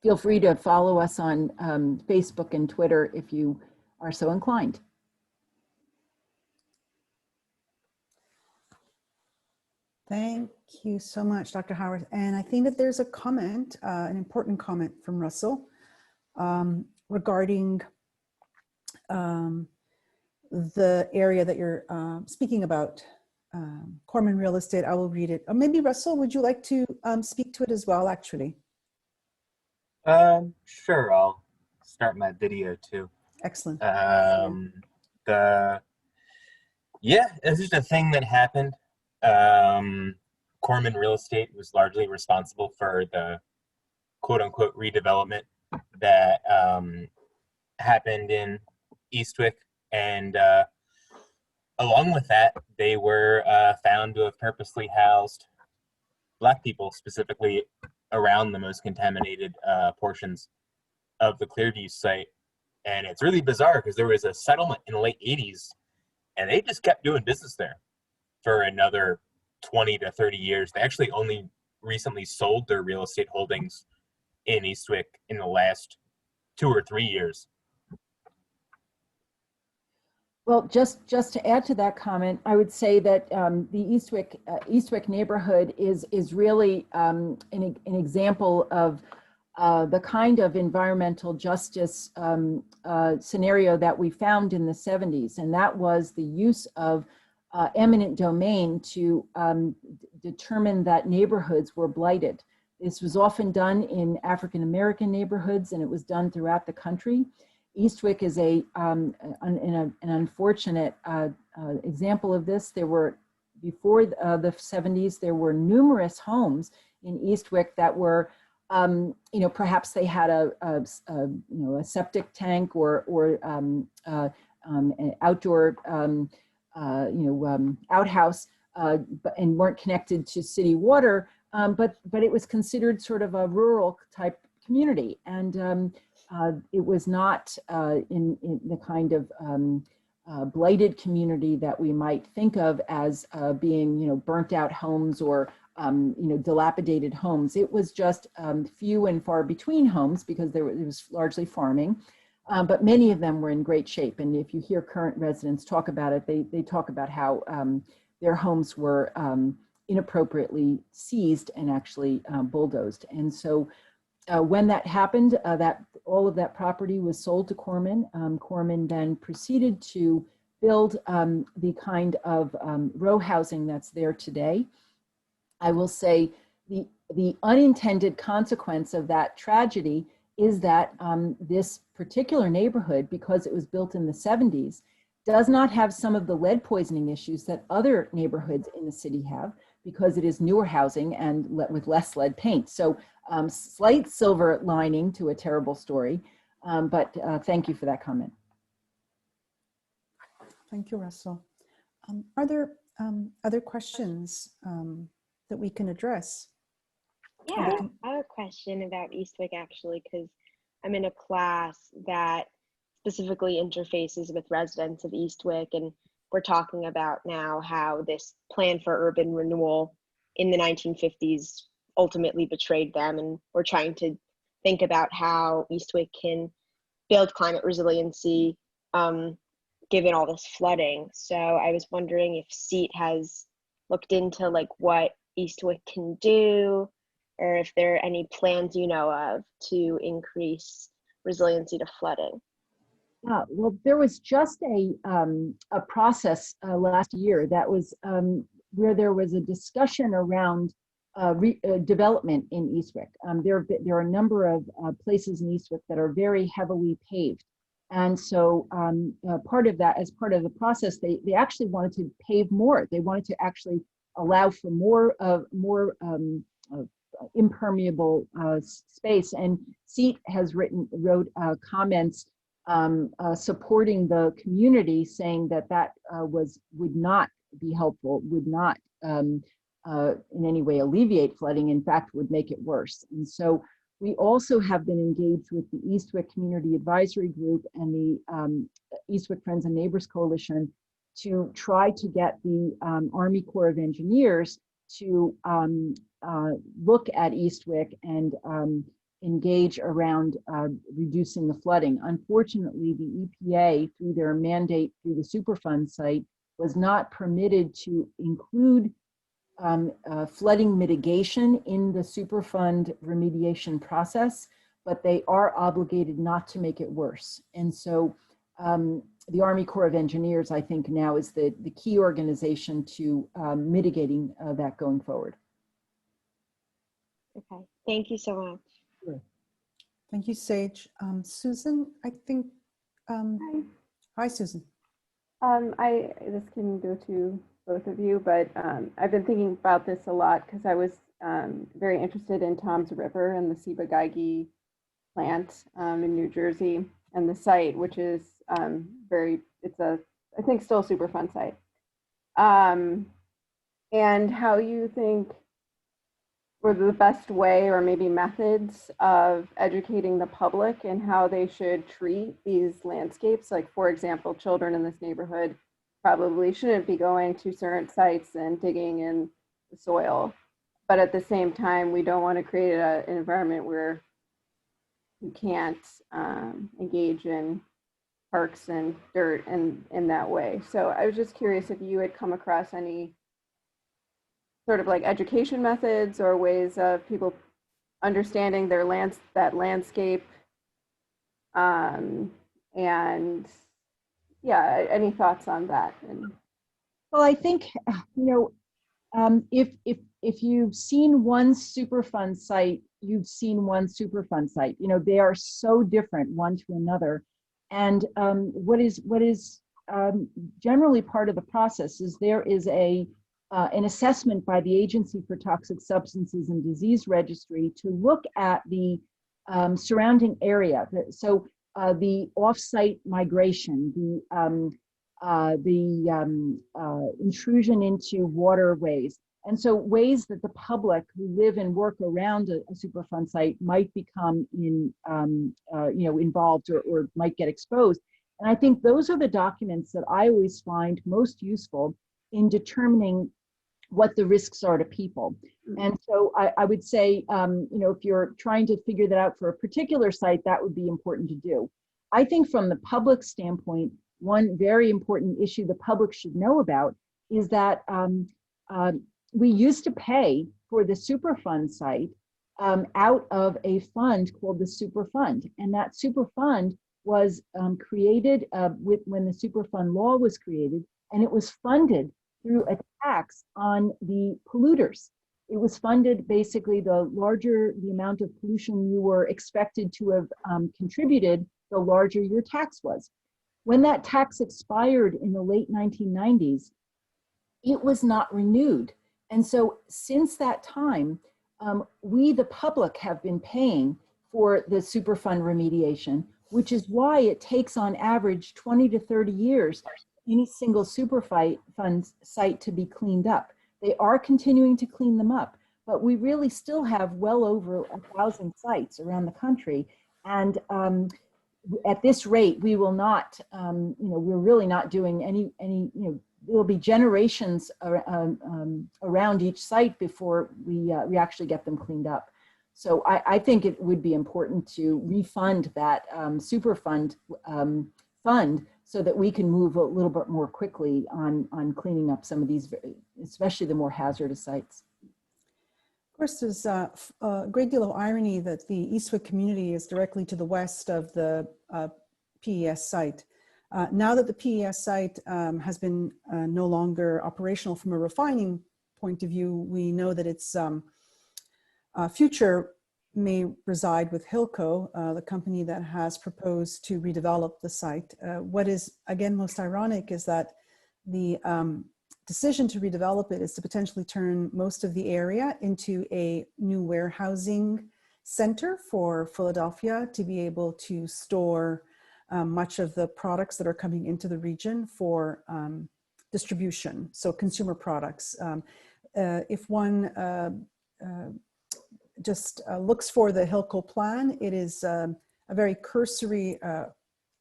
Feel free to follow us on Facebook and Twitter if you are so inclined. Thank you so much, Dr. Howard. And I think that there's a comment, an important comment from Russell regarding the area that you're speaking about, Corman Real Estate. I will read it. Or maybe Russell, would you like to speak to it as well, actually? Sure, I'll start my video too. Excellent. Yeah, it's just a thing that happened. Corman Real Estate was largely responsible for the quote unquote redevelopment that happened in Eastwick, and along with that, they were found to have purposely housed Black people, specifically around the most contaminated portions of the Clearview site. And it's really bizarre because there was a settlement in the late 80s, and they just kept doing business there for another 20 to 30 years. They actually only recently sold their real estate holdings in Eastwick in the last 2 or 3 years. Well, just to add to that comment, I would say that the Eastwick neighborhood is really an example of the kind of environmental justice scenario that we found in the 70s, and that was the use of eminent domain to determine that neighborhoods were blighted. This was often done in African-American neighborhoods, and it was done throughout the country. Eastwick is an unfortunate example of this. There were, before the 70s, there were numerous homes in Eastwick that were, perhaps they had a septic tank or an outdoor, outhouse, and weren't connected to city water, but it was considered sort of a rural type community, and it was not in the kind of blighted community that we might think of as being, burnt out homes or dilapidated homes. It was just few and far between homes because it was largely farming, but many of them were in great shape. And if you hear current residents talk about it, they talk about how their homes were inappropriately seized and actually bulldozed. And so when that happened, that all of that property was sold to Corman. Corman then proceeded to build the kind of row housing that's there today. I will say the unintended consequence of that tragedy is that this particular neighborhood, because it was built in the 70s, does not have some of the lead poisoning issues that other neighborhoods in the city have, because it is newer housing and with less lead paint. So slight silver lining to a terrible story, but thank you for that comment. Thank you, Russell. Are there other questions that we can address? Yeah, I have a question about Eastwick actually, because I'm in a class that specifically interfaces with residents of Eastwick, and we're talking about now how this plan for urban renewal in the 1950s ultimately betrayed them, and we're trying to think about how Eastwick can build climate resiliency given all this flooding. So I was wondering if SEAT has looked into like what Eastwick can do, or if there are any plans you know of to increase resiliency to flooding. Yeah, well, there was just a process last year that was where there was a discussion around development in Eastwick. There are a number of places in Eastwick that are very heavily paved. And so part of that, as part of the process, they actually wanted to pave more. They wanted to actually allow for more impermeable space. And SEAT has wrote comments supporting the community, saying that would not be helpful, would not in any way alleviate flooding, in fact, would make it worse. And so we also have been engaged with the Eastwick Community Advisory Group and the Eastwick Friends and Neighbors Coalition to try to get the Army Corps of Engineers to look at Eastwick and engage around reducing the flooding. Unfortunately, the EPA, through their mandate through the Superfund site, was not permitted to include flooding mitigation in the Superfund remediation process, but they are obligated not to make it worse. And so the Army Corps of Engineers, I think now is the key organization to mitigating that going forward. Okay, thank you so much. Sure. Thank you, Sage. Susan, I think, hi, Susan. This can go to both of you, but I've been thinking about this a lot because I was very interested in Tom's River and the Ciba-Geigy plant in New Jersey, and the site, which is it's a, I think, still a Superfund site. And how you think were the best way, or maybe methods of educating the public and how they should treat these landscapes. Like, for example, children in this neighborhood probably shouldn't be going to certain sites and digging in the soil. But at the same time, we don't want to create an environment where you can't engage in parks and dirt in that way. So I was just curious if you had come across any sort of like education methods or ways of people understanding their that landscape. And yeah, any thoughts on that? Well, I think, if you've seen one Superfund site, you've seen one Superfund site. They are so different one to another. And what is generally part of the process is there is an assessment by the Agency for Toxic Substances and Disease Registry to look at the surrounding area. So the off-site migration, the intrusion into waterways, and so ways that the public who live and work around a Superfund site might become involved or might get exposed. And I think those are the documents that I always find most useful in determining what the risks are to people. And so I would say, if you're trying to figure that out for a particular site, that would be important to do. I think from the public standpoint, one very important issue the public should know about is that we used to pay for the Superfund site out of a fund called the Superfund. And that Superfund was created when the Superfund law was created, and it was funded through a tax on the polluters. It was funded basically the larger the amount of pollution you were expected to have contributed, the larger your tax was. When that tax expired in the late 1990s, it was not renewed. And so since that time, we, the public, have been paying for the Superfund remediation, which is why it takes on average 20 to 30 years for any single Superfund site to be cleaned up. They are continuing to clean them up, but we really still have well over 1,000 sites around the country. And at this rate, we will not, we're really not doing any, there will be generations around each site before we actually get them cleaned up. So I think it would be important to refund that Superfund fund so that we can move a little bit more quickly on cleaning up some of these, especially the more hazardous sites. Of course, there's a great deal of irony that the Eastwick community is directly to the west of the PES site. Now that the PES site has been no longer operational from a refining point of view, we know that its future may reside with Hilco, the company that has proposed to redevelop the site. What is, again, most ironic is that the decision to redevelop it is to potentially turn most of the area into a new warehousing center for Philadelphia to be able to store much of the products that are coming into the region for distribution, so consumer products. If one just looks for the Hilco plan, it is a very cursory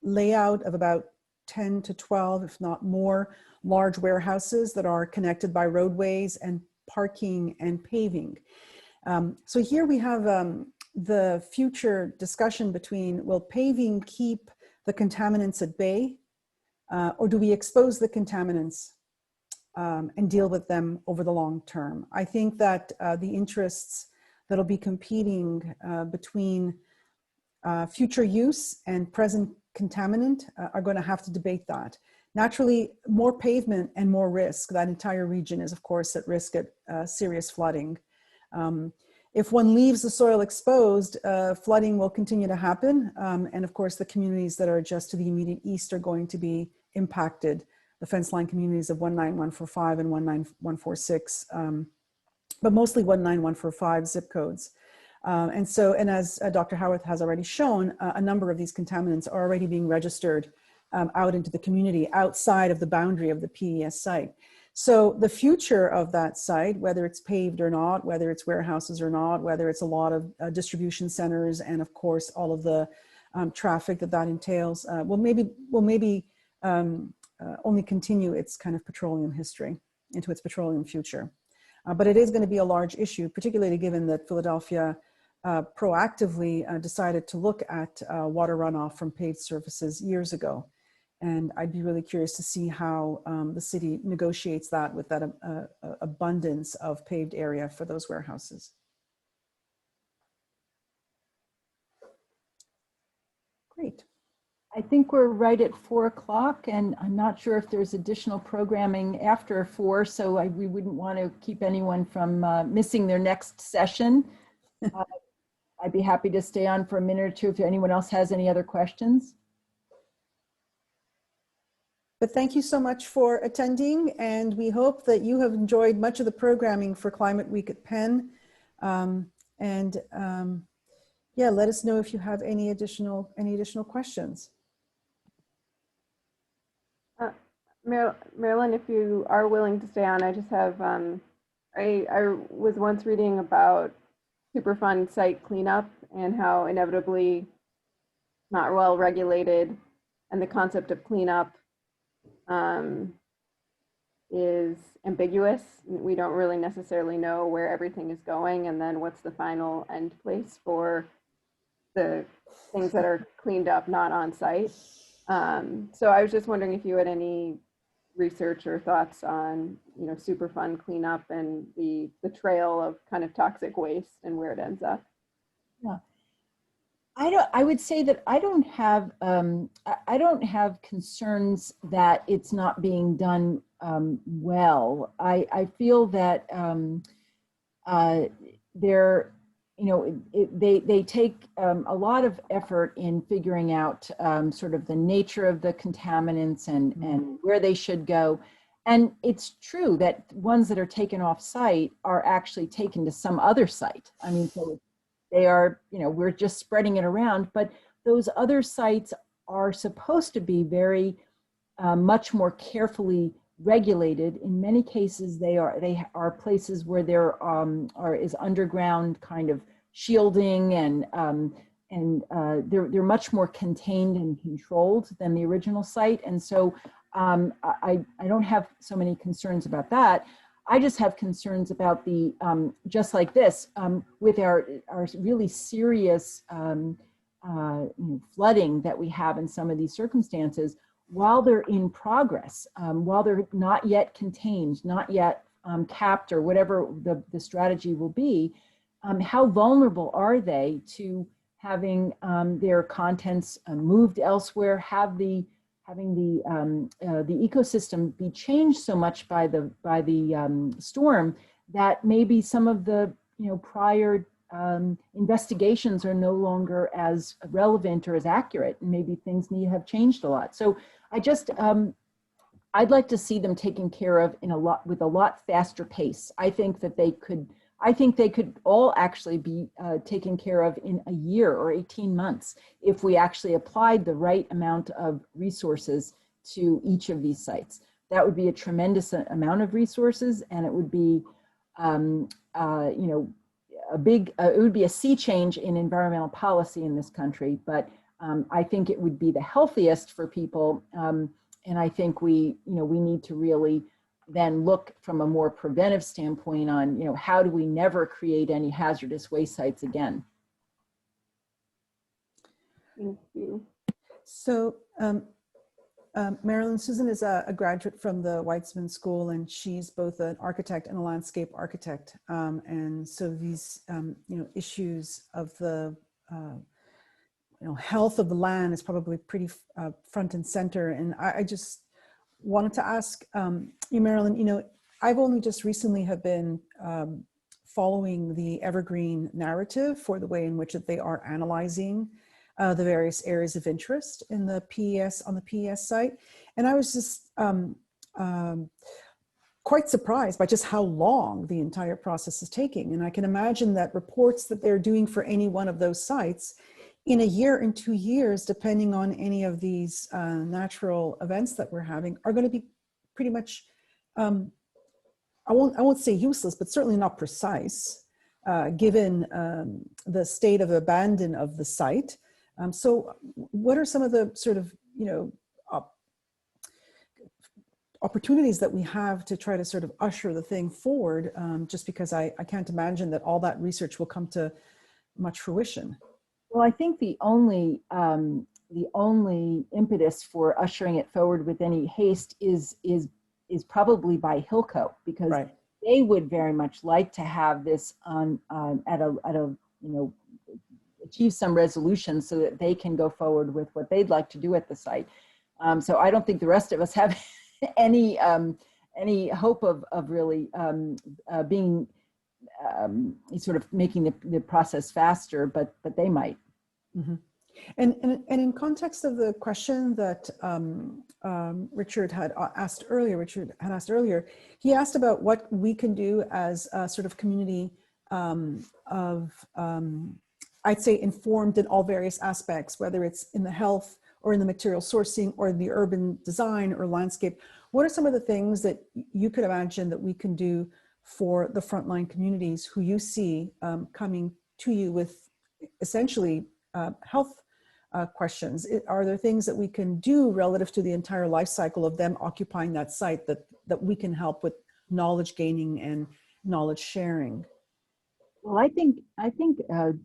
layout of about 10 to 12, if not more, large warehouses that are connected by roadways and parking and paving. So here we have the future discussion between, will paving keep the contaminants at bay, or do we expose the contaminants and deal with them over the long term? I think that the interests that'll be competing between future use and present contaminant are going to have to debate that. Naturally, more pavement and more risk. That entire region is, of course, at risk at serious flooding. If one leaves the soil exposed, flooding will continue to happen. And of course, the communities that are just to the immediate east are going to be impacted. The fence line communities of 19145 and 19146, but mostly 19145 zip codes. And as Dr. Howarth has already shown, a number of these contaminants are already being registered out into the community outside of the boundary of the PES site. So the future of that site, whether it's paved or not, whether it's warehouses or not, whether it's a lot of distribution centers, and of course all of the traffic that entails, will maybe only continue its kind of petroleum history into its petroleum future. But it is going to be a large issue, particularly given that Philadelphia proactively decided to look at water runoff from paved surfaces years ago. And I'd be really curious to see how the city negotiates that with that abundance of paved area for those warehouses. Great. I think we're right at 4 o'clock, and I'm not sure if there's additional programming after 4, so we wouldn't want to keep anyone from missing their next session. I'd be happy to stay on for a minute or two if anyone else has any other questions. But thank you so much for attending, and we hope that you have enjoyed much of the programming for Climate Week at Penn. Yeah, let us know if you have any additional questions. Marilyn, if you are willing to stay on, I just have, I was once reading about Superfund site cleanup and how inevitably not well regulated, and the concept of cleanup is ambiguous. We don't really necessarily know where everything is going, and then what's the final end place for the things that are cleaned up not on site. So I was just wondering if you had any research or thoughts on, you know, Superfund cleanup and the trail of kind of toxic waste and where it ends up? I would say that I don't have I don't have concerns that it's not being done well. I feel that they're, you know, they take a lot of effort in figuring out sort of the nature of the contaminants and where they should go. And it's true that ones that are taken off site are actually taken to some other site. I mean, so they are, you know, we're just spreading it around, but those other sites are supposed to be very much more carefully regulated. In many cases, they are places where there is underground kind of shielding and they're much more contained and controlled than the original site. And so I don't have so many concerns about that. I just have concerns about the, just like this, with our really serious flooding that we have in some of these circumstances, while they're in progress, while they're not yet contained, not yet capped, or whatever the strategy will be, how vulnerable are they to having their contents moved elsewhere, having the ecosystem be changed so much by the storm that maybe some of the, you know, prior investigations are no longer as relevant or as accurate, and maybe things have changed a lot. So I just I'd like to see them taken care of with a lot faster pace. I think they could all actually be taken care of in a year or 18 months if we actually applied the right amount of resources to each of these sites. That would be a tremendous amount of resources, and it would be, you know, it would be a sea change in environmental policy in this country. But I think it would be the healthiest for people, and I think we need to really then look from a more preventive standpoint on, you know, how do we never create any hazardous waste sites again? Thank you. So Marilyn, Susan is a graduate from the Weitzman School, and she's both an architect and a landscape architect. And so these, you know, issues of the, you know, health of the land is probably pretty front and center. And I just wanted to ask you, Marilyn, you know, I've only just recently have been following the Evergreen narrative for the way in which they are analyzing the various areas of interest in the PES, on the PES site. And I was just quite surprised by just how long the entire process is taking. And I can imagine that reports that they're doing for any one of those sites in a year and 2 years, depending on any of these natural events that we're having, are going to be pretty much, I won't say useless, but certainly not precise, given the state of abandon of the site. So what are some of the sort of, you know, opportunities that we have to try to sort of usher the thing forward, just because I can't imagine that all that research will come to much fruition? Well, I think the only impetus for ushering it forward with any haste is probably by Hilco, because Right. they would very much like to have this on at a you know, achieve some resolution so that they can go forward with what they'd like to do at the site. So I don't think the rest of us have any hope of really being sort of making the process faster, but they might. Mm-hmm. And in context of the question that Richard had asked earlier, he asked about what we can do as a sort of community of, I'd say, informed in all various aspects, whether it's in the health or in the material sourcing or the urban design or landscape. What are some of the things that you could imagine that we can do for the frontline communities who you see coming to you with essentially health questions? Are there things that we can do relative to the entire life cycle of them occupying that site that we can help with knowledge gaining and knowledge sharing? Well, I think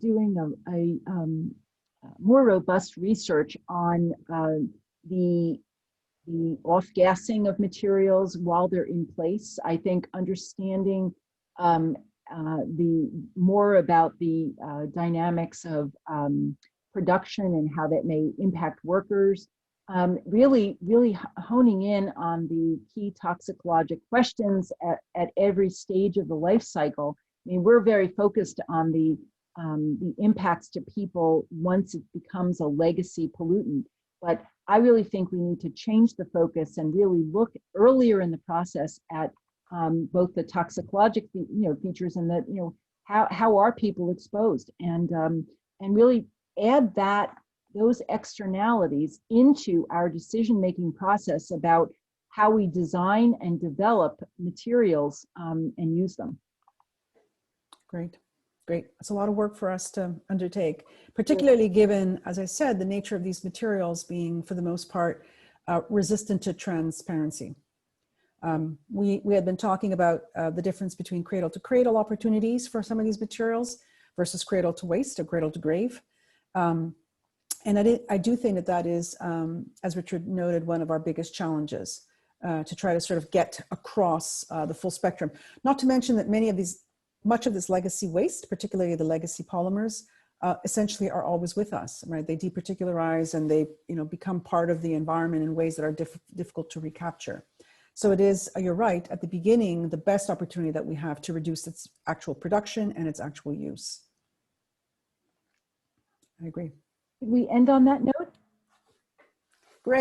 doing a more robust research on the the off-gassing of materials while they're in place. I think understanding the more about the dynamics of production and how that may impact workers. Really honing in on the key toxicologic questions at every stage of the life cycle. I mean, we're very focused on the impacts to people once it becomes a legacy pollutant. But I really think we need to change the focus and really look earlier in the process at both the toxicologic features and the how are people exposed, and really add those externalities into our decision-making process about how we design and develop materials and use them. Great. It's a lot of work for us to undertake, particularly given, as I said, the nature of these materials being, for the most part, resistant to transparency. We had been talking about the difference between cradle to cradle opportunities for some of these materials versus cradle to waste or cradle to grave. And I do think that is, as Richard noted, one of our biggest challenges to try to sort of get across the full spectrum. Not to mention that much of this legacy waste, particularly the legacy polymers, essentially are always with us, right? They departicularize and they become part of the environment in ways that are difficult to recapture. So it is, you're right, at the beginning, the best opportunity that we have to reduce its actual production and its actual use. I agree. Did we end on that note?